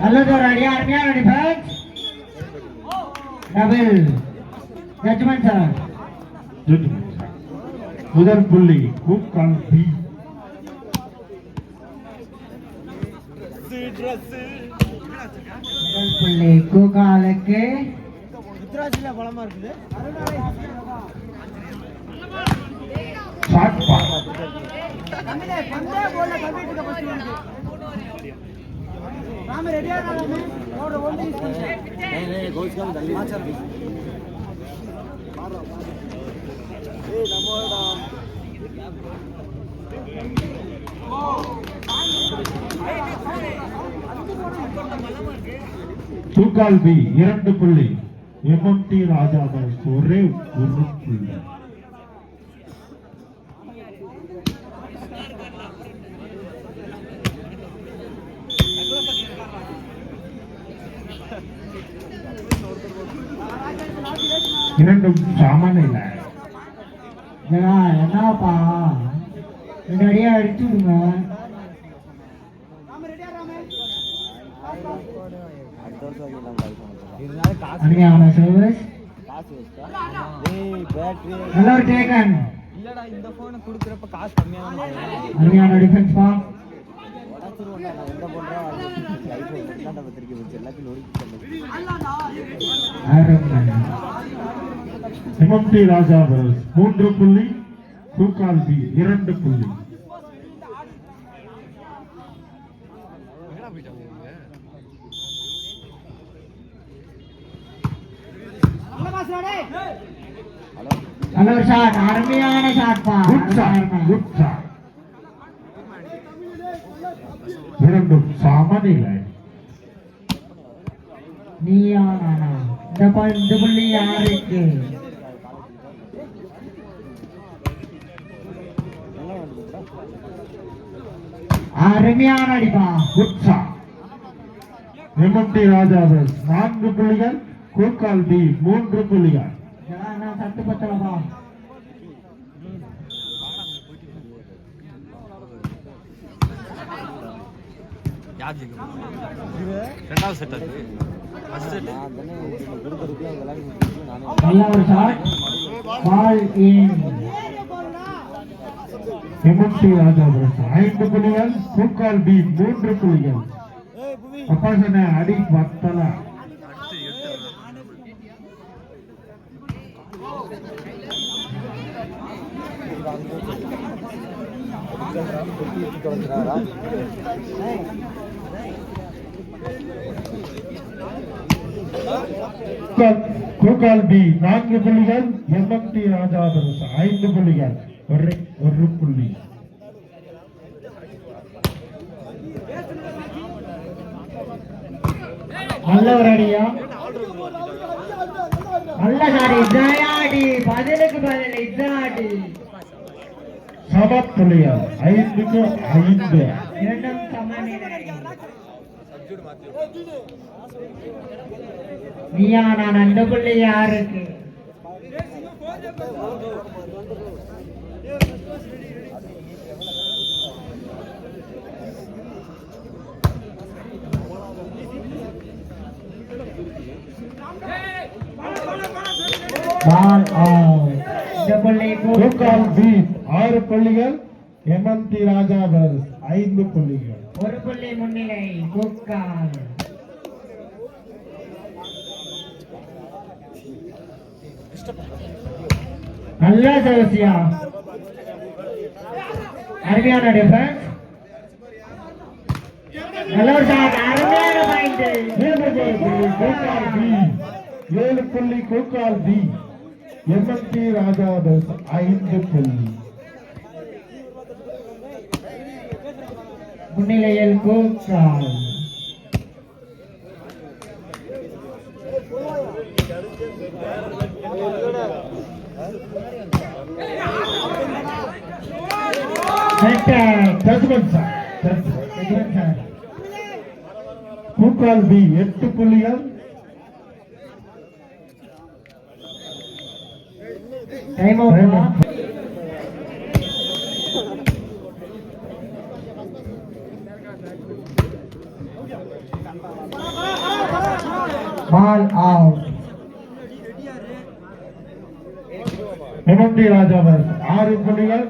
நல்லதொரு அடி, அருமையான டிஃபென்ஸ். Double judgement sir. முதல் புள்ளி கூக்கால் பி. முதல் புள்ளி கூக்காலுக்கு. பலமா இருக்குது. Shot pass. கூக்கால் பி 2 புள்ளி. எம்எம்டி ராஜாதாஸ் ஒரே ஒரு புள்ளி. இரண்டும் சமநில. என்னப்பா ரெடியா அடிச்சுடுங்க. அருமையான சர்வீஸ். நல்ல ஒரு டேக்கன். இல்லடா இந்த போன் குடுக்குறப்ப காசு கம்மியா அருமையான டிஃபென்ஸ் பா. எம்எம்டி ராஜாதாஸ் 3 புள்ளி. கூக்கால் பி 2 புள்ளி. நல்ல ஒரு ஷாட், அருமையான ஷாட் பா. Good shot. இரண்டும் சமநிலை. நீயா இந்த புள்ளி யாருக்கு? அருமையான அடிப்பா. Good shot. எம்எம்டி ராஜாதாஸ் 4 புள்ளிகள். கூக்கால் பி 3 புள்ளிகள். சத்து பத்தலப்பா. ரெண்டாவது செட் நல்ல ஒரு ஷாட். பால் இன். எம்எம்டி ராஜாதாஸ் 5 புள்ளிகள். கூக்கால் பி 3 புள்ளிகள். அப்பா சொன்ன அடி பத்தல. கூக்கால் பி 4 புள்ளிகள். எம்எம்டி ராஜாதாஸ் 5 புள்ளிகள். ஒரு புள்ளி. நல்ல ஒரு அடியா. நல்ல சாரி. ஜயாடி பதிலுக்கு பதில் இதாடி. சம புள்ளிகள் 5க்கு 5. இரண்டும் சமநிலை. நீயா நான் 2 புள்ளி யாருக்கு? Ball out. இந்த புள்ளி கூக்கால் பி 6 புள்ளிகள். எம்எம்டி ராஜாதாஸ் 5 புள்ளிகள். ஒரு புள்ளி முன்னிலை கூக்கால். நல்ல சோசியா. அருமையான டிஃபென்ஸ். நல்ல ஒரு ஷாட், அருமையான பாயிண்ட். 7 புள்ளி கூக்கால் பி. எம்எம்டி ராஜாதாஸ் 5 புள்ளி. முன்னிலையில் கூக்கால். கூக்கால் பி 8 புள்ளிகள். Time out. Ball out. MMT ராஜாவர் 6 புள்ளிகள்,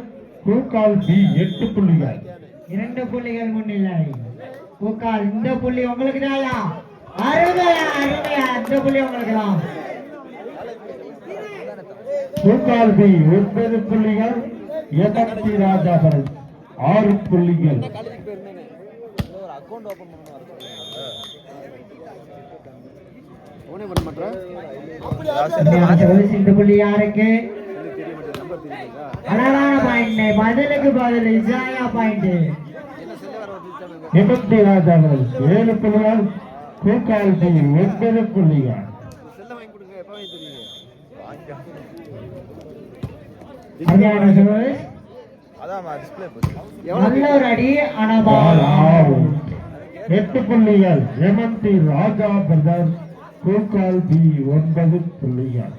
கூக்கால் பி 8 புள்ளிகள். 2 புள்ளிகள் முன்னிலை. கூக்கால் இந்த புள்ளி உங்களுக்கு தாயா? அருமையா அருமையா, இந்த புள்ளி உங்களுக்கு தான். கூக்கால் பி 9 புள்ளிகள், எம்எம்டி ராஜாவர் 6 புள்ளிகள். இந்த புள்ளி யாருக்கு? அழகான பாயிண்ட், பதிலுக்கு பதில் இசாயா பாயிண்ட். எம்எம்டி ராஜாவர் 7 புள்ளிகள், கூக்கால் பி 9 புள்ளிகள். நல்ல ஒரு அடி, ஆனா பால் பால் அவுட். 8 புள்ளிகள் MMT Raja brothers, Kookal B 9 புள்ளிகள்.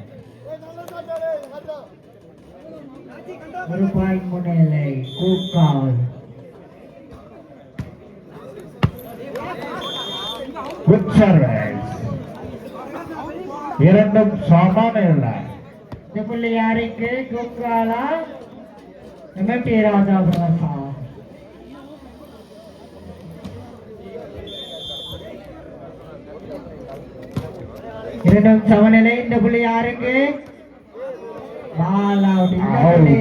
ஒரு பாயிண்ட் முன்னிலை கூக்கால். Good service. இரண்டும் சமான இல்லை. இந்த புள்ளி யாருக்கு? கூக்காலா எம்எம்டி ராஜா பிரதர்ஸா? இரண்டும் சமநிலை. இந்த புள்ளி யாருக்கு? Ball out. இந்த புள்ளி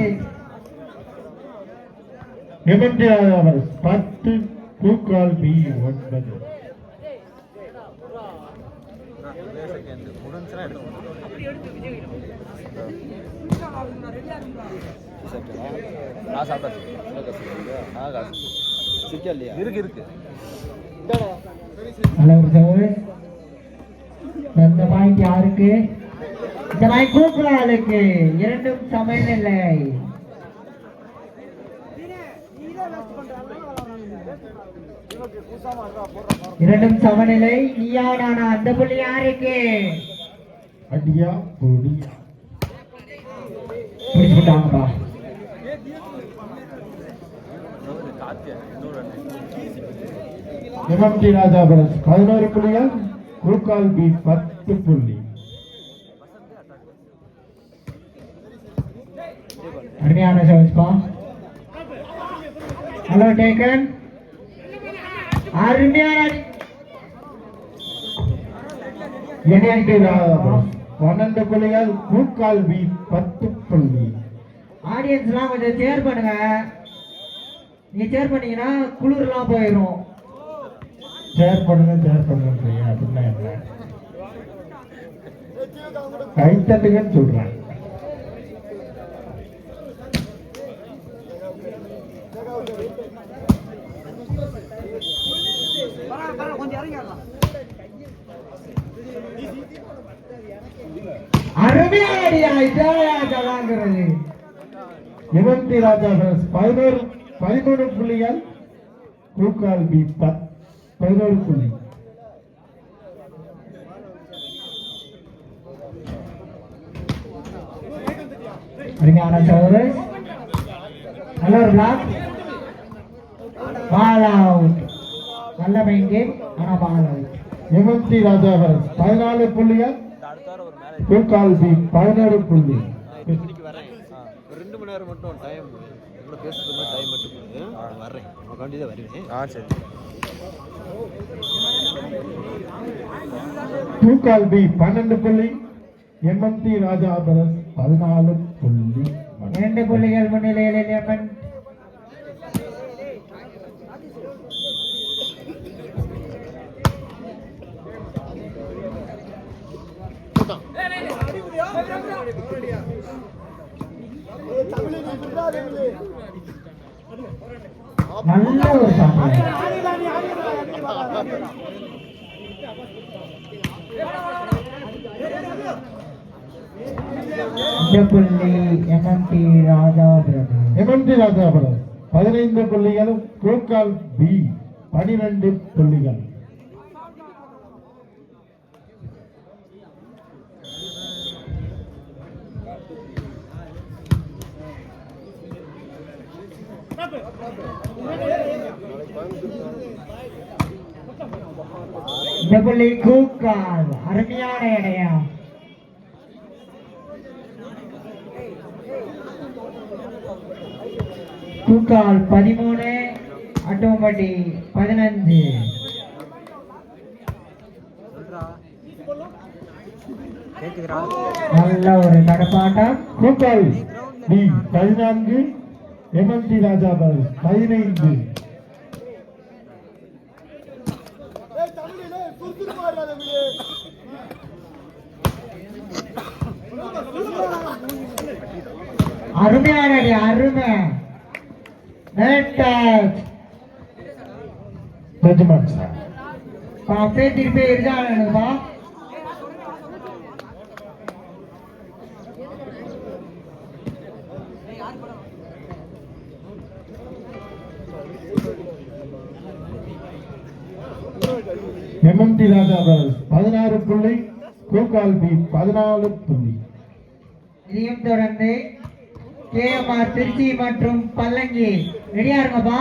எம்எம்டி ராஜாவர் 10, கூக்கால் பி 9. இருக்கு நல்ல ஒரு சர்வீஸ். இந்த பாயிண்ட் யாருக்கு? இந்த பாயிண்ட் கூக்குறாளுக்கு. இரண்டும் சமநிலை. இரண்டும் சமநிலை. நீயா நானா? அந்த புள்ளி யாருக்கு? அடியா பொடியா. பிடிச்சுட்டாங்கப்பா. எம்எம்டி ராஜாவர் 11 புள்ளிகள், கூக்கால் பி 10 புள்ளி. அருமையான சர்வீஸ்பா. Hello taken. அருமையான எம்எம்டி ராஜாவர் 12 புள்ளிகள், கூக்கால் பி 10 புள்ளி. ஆடியன்ஸ்லாம் கொஞ்சம் சேர் பண்ணுங்க. நீங்க சேர் பண்ணீங்கன்னா குளிர்லாம் போயிடும். ஷேர் பண்ணுங்க அப்படின்னா என்ன? கைத்தட்டுங்கன்னு சொல்றாங்க. அருமையாடியாங்கிறது. எம்எம்டி ராஜாவர் 13 புள்ளிகள், கூக்கால் பி 11 புள்ளி. அருமையான சர்வீஸ். நல்ல ஒரு பிளாக். Ball out. நல்ல மெயின் கேம், ஆனா பால் அவுட். எம்எம்டி ராஜாவர் 14 புள்ளிகள், கூக்கால் பி 11 புள்ளி. ஒரு 2 மணி நேரம் மட்டும் டைம் பேசுறது டைம் மட்டும் வர்றேன். கண்டிப்பா வருவேன். சரி. கூக்கால் பி 12 புள்ளி, எம்எம்டி ராஜாவர் 14 புள்ளி. 2 புள்ளிகள் முன்னிலையில் எம்என். நல்ல ஒரு சாப்பிடு. புள்ளி எம்எம்டி ராஜா பிரதர். எம்எம்டி ராஜாவர் 15 புள்ளிகள், கூக்கால் பி 12 புள்ளிகள். இந்த புள்ளி கூக்கால் அருமையான இடையம். கூக்கால் 13 அட்டோம்பட்டி 15. நல்ல ஒரு தடப்பாட்டம். கூக்கால் டி 14 எம்எம்டி ராஜா 15. அருமையான அருமை ஜட்ஜ்மெண்ட் சார் அப்படியே திருப்பி இருக்கானுப்பா. எம்எம்டி ராஜா 16 புள்ளி கூக்கால் பி 14 புள்ளி. இதையும் தொடர்ந்து கேஎம்ஆர் திருச்சி மற்றும் பல்லங்கி ரெடியா இருங்கப்பா.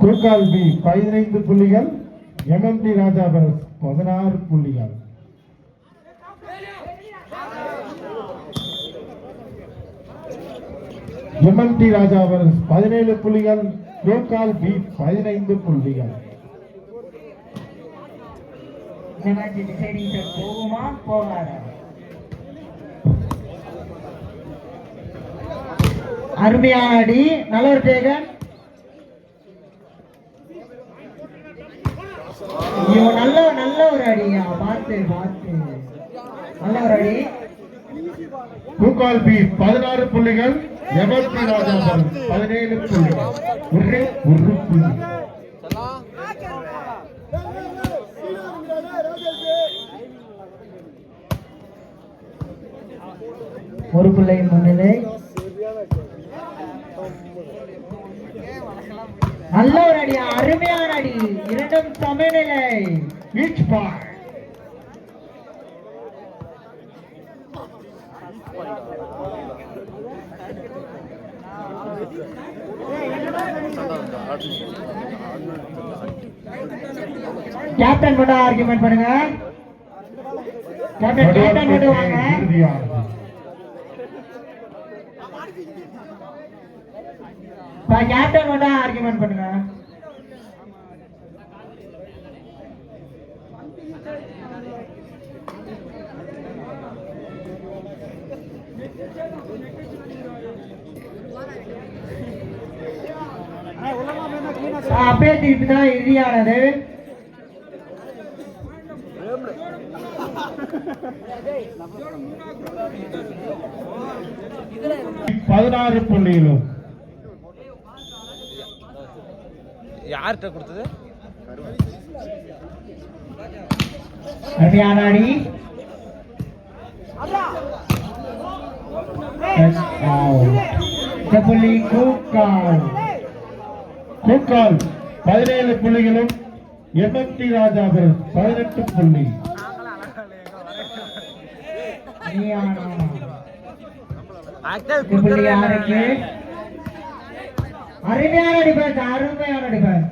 கூக்கால் பி 15 புள்ளிகள் எம்எம்டி ராஜா 16 புள்ளிகள். எம்எம்டி ராஜா 17 புள்ளிகள் கூக்கால் பி 15 புள்ளிகள். இந்த மேட்ச் டிசைடிங் செட் போகுமா போகாதா? அருமையான அடி, நல்ல ஒரு டேகன். ஐயோ நல்ல நல்ல ஒரு அடியா, பார்த்து பார்த்து நல்ல ஒரு அடி. கூக்கால் பி 16 புள்ளிகள் எம்எம்டி ராஜா 17 புள்ளிகள். ஒரு புள்ளி. ஒரு பிள்ளை முன்னிலை. நல்ல ஒரு அடி, அருமையான அடி, இரண்டும் சமநிலை. Each point. கேப்டன் மட்டும் ஆர்குமெண்ட் பண்ணுங்க. கேப்டன் மட்டும் வாங்க. கேப்டன் மட்டும் ஆர்குமெண்ட் பண்ணுங்க. அப்படியே திருப்பி தான் இறுதியானது. பதினாறு புள்ளியிலும் யார்கிட்ட கொடுத்தது? அருமையான அடி. புள்ளி கூக்கால். கூக்கால் 17 புள்ளிகளும் எம்எம்டி ராஜா 18 புள்ளி. புள்ளி யாருக்கு? அருமையான டிஃபென்ஸ், அருமையான டிஃபென்ஸ்.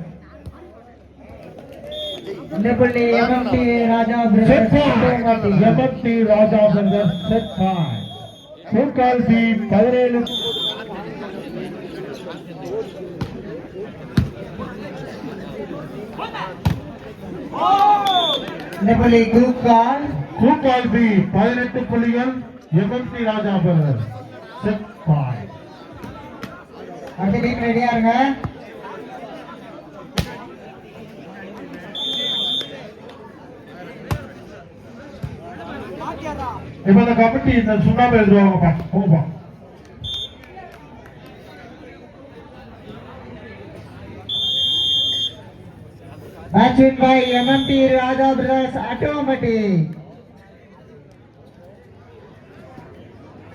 இந்த புள்ளி எம்எம்டி ராஜா எம்எம்டி ராஜா செட் பாயிண்ட். கூக்கால் பி 17 இந்த புள்ளி கூக்கால். கூக்கால் பி 18 புள்ளிகள் எம்எம்டி ராஜா செட் பாயிண்ட். அடுத்த டீம் ரெடியா இருங்க. இப்ப இந்த கமிட்டி இந்த சுண்ணாம்பு எழுதுவாங்கப்பா. போங்கப்பா. Match win by MMT Raja Brothers Automatic.